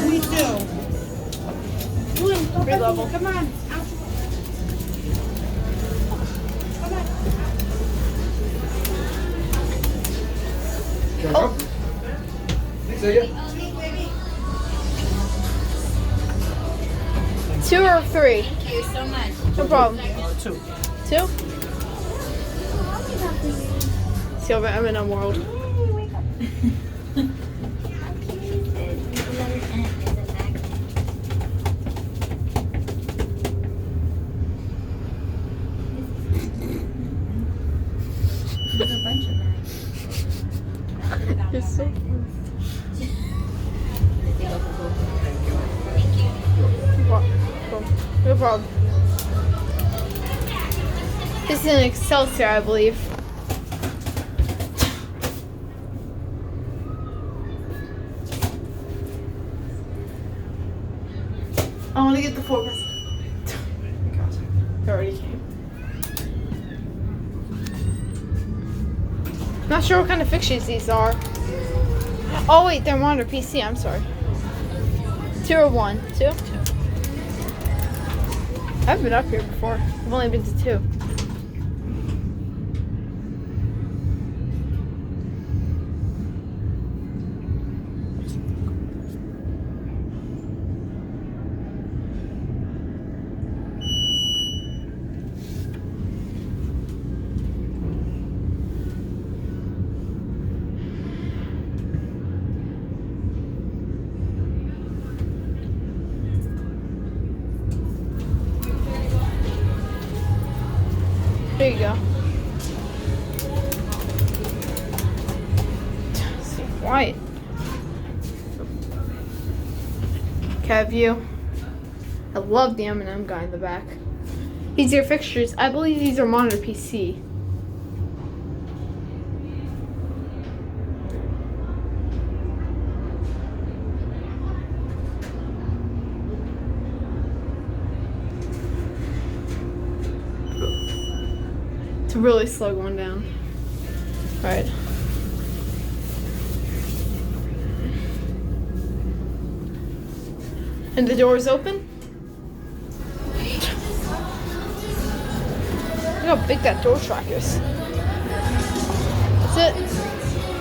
Me too. Re-level. Come on. Oh. See ya. 2 or 3? Thank you so much. No problem. 2. 2? Silver M&M world. There's a bunch of bags. You're so funny. Thank you. No problem. This is an Excelsior, I believe. I want to get the focus. It already came. Not sure what kind of fixtures these are. Oh wait, they're monitor PC. I'm sorry. 2 or 1? 2? I've been up here before. I've only been to 2. There you go. So quiet. Cat view. I love the M&M guy in the back. These are fixtures. I believe these are monitor PC. It's really slow going down. Alright. And the door is open? Look how big that door track is. That's it.